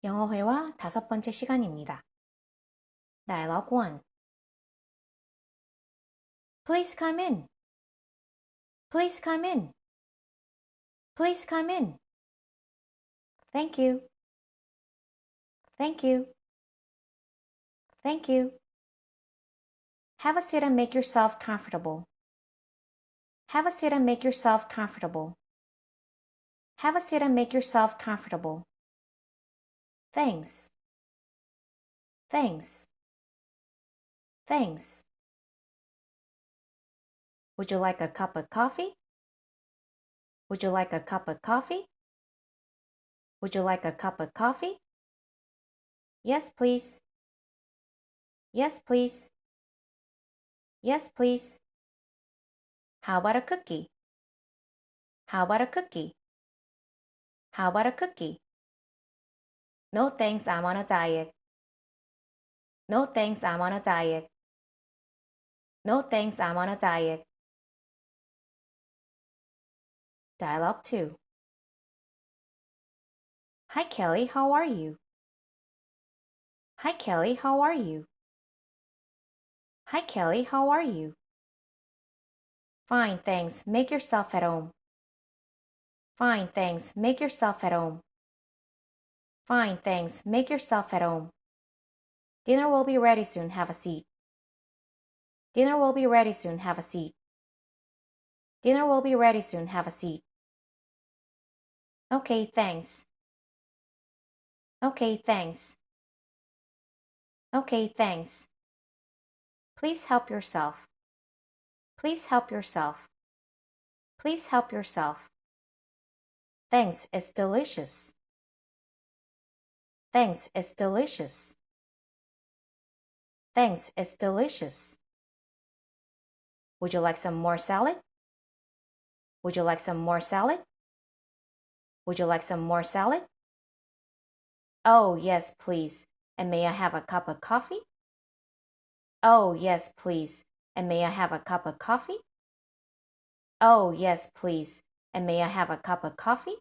영어 회화 5번째 시간입니다. Dialogue 1. Please come in. Please come in. Please come in. Thank you. Thank you. Thank you. Have a seat and make yourself comfortable. Have a seat and make yourself comfortable. Have a seat and make yourself comfortable. Thanks. Thanks. Thanks. Would you like a cup of coffee? Would you like a cup of coffee? Would you like a cup of coffee? Yes, please. Yes, please. Yes, please. How about a cookie? How about a cookie? How about a cookie? No thanks, I'm on a diet. No thanks, I'm on a diet. No thanks, I'm on a diet. Dialogue 2. Hi, Kelly, how are you? Hi, Kelly, how are you? Hi, Kelly, how are you? Fine, thanks. Make yourself at home. Fine, thanks. Make yourself at home. Fine, thanks. Make yourself at home. Dinner will be ready soon. Have a seat. Dinner will be ready soon. Have a seat. Dinner will be ready soon. Have a seat. Okay, thanks. Okay, thanks. Okay, thanks. Please help yourself. Please help yourself. Please help yourself. Thanks, it's delicious. Thanks, it's delicious. Thanks, it's delicious. Would you like some more salad? Would you like some more salad? Would you like some more salad? Oh, yes, please. And may I have a cup of coffee? Oh, yes, please. And may I have a cup of coffee? Oh, yes, please. And may I have a cup of coffee?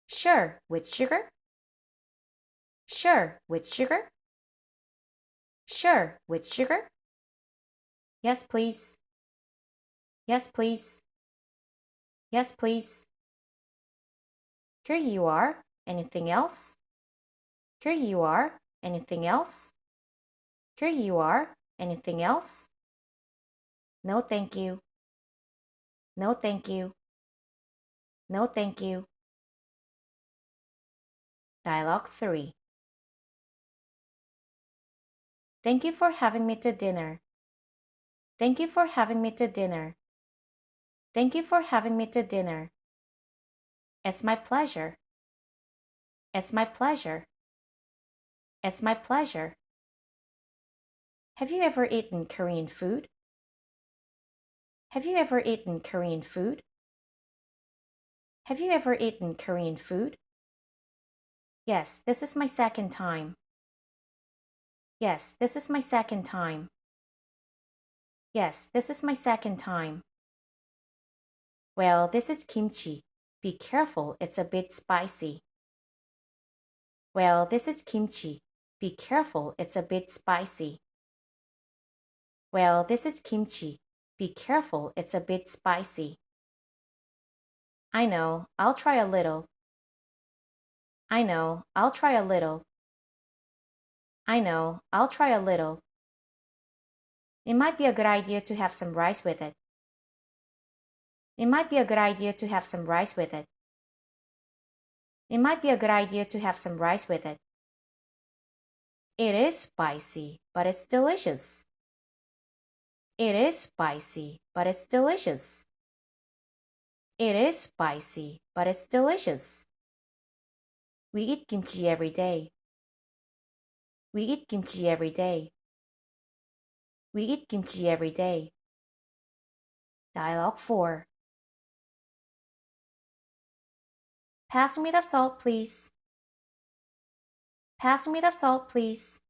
Sure, with sugar? Sure, with sugar? Sure, with sugar? Yes, please. Yes, please. Yes, please. Here you are. Anything else? Here you are. Anything else? Here you are. Anything else? No, thank you. No, thank you. No, thank you. Dialogue 3. Thank you for having me to dinner. Thank you for having me to dinner. Thank you for having me to dinner. It's my pleasure. It's my pleasure. It's my pleasure. Have you ever eaten Korean food? Have you ever eaten Korean food? Have you ever eaten Korean food? Yes, this is my second time. Yes, this is my second time. Yes, this is my second time. Well, this is kimchi. Be careful, it's a bit spicy. Well, this is kimchi. Be careful, it's a bit spicy. Well, this is kimchi. Be careful, it's a bit spicy. I know, I'll try a little. I know, I'll try a little. I know, I'll try a little. It might be a good idea to have some rice with it. It might be a good idea to have some rice with it. It might be a good idea to have some rice with it. It is spicy, but it's delicious. It is spicy, but it's delicious. It is spicy, but it's delicious. We eat kimchi every day. We eat kimchi every day. We eat kimchi every day. Dialogue 4. Pass me the salt, please. Pass me the salt, please.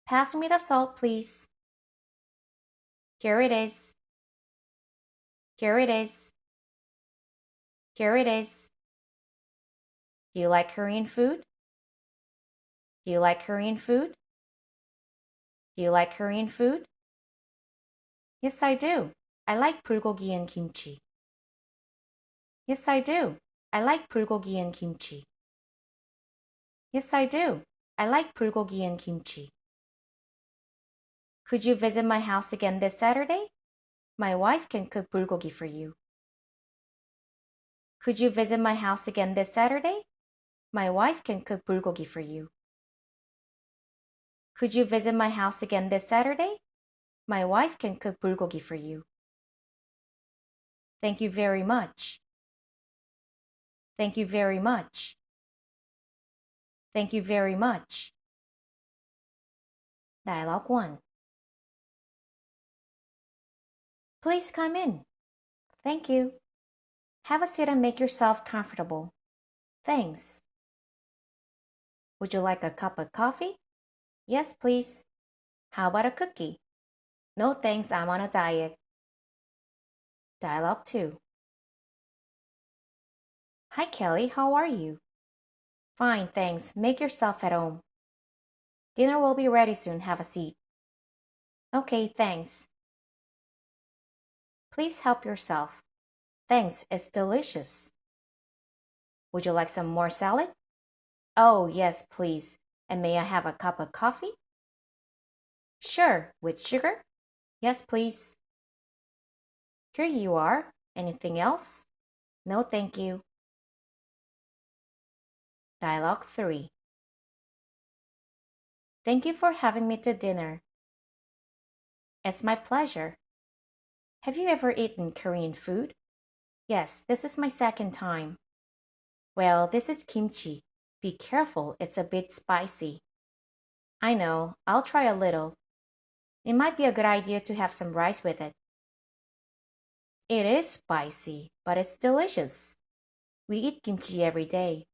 Pass me the salt, please. Here it is. Here it is. Here it is. Do you like Korean food? Do you like Korean food? Do you like Korean food? Yes, I do. I like 불고기 and kimchi. Yes, I do. I like 불고기 and kimchi. Yes, I do. I like 불고기 and kimchi. Could you visit my house again this Saturday? My wife can cook 불고기 for you. Could you visit my house again this Saturday? My wife can cook 불고기 for you. Could you visit my house again this Saturday? My wife can cook 불고기 for you. Thank you very much. Thank you very much. Thank you very much. Dialogue 1. Please come in. Thank you. Have a seat and make yourself comfortable. Thanks. Would you like a cup of coffee? Yes, please. How about a cookie? No thanks, I'm on a diet. Dialogue 2. Hi, Kelly, how are you? Fine, thanks. Make yourself at home. Dinner will be ready soon. Have a seat. Okay, thanks. Please help yourself. Thanks, it's delicious. Would you like some more salad? Oh, yes, please. And may I have a cup of coffee? Sure, with sugar? Yes, please. Here you are. Anything else? No, thank you. Dialogue 3. Thank you for having me to dinner. It's my pleasure. Have you ever eaten Korean food? Yes, this is my second time. Well, this is kimchi. Be careful, it's a bit spicy. I know, I'll try a little. It might be a good idea to have some rice with it. It is spicy, but it's delicious. We eat kimchi every day.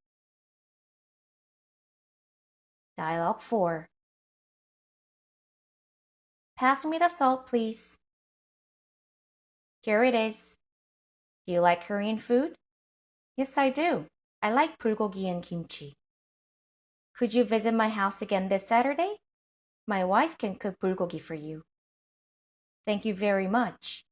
Dialogue 4. Pass me the salt, please. Here it is. Do you like Korean food? Yes, I do. I like 불고기 and kimchi. Could you visit my house again this Saturday? My wife can cook 불고기 for you. Thank you very much.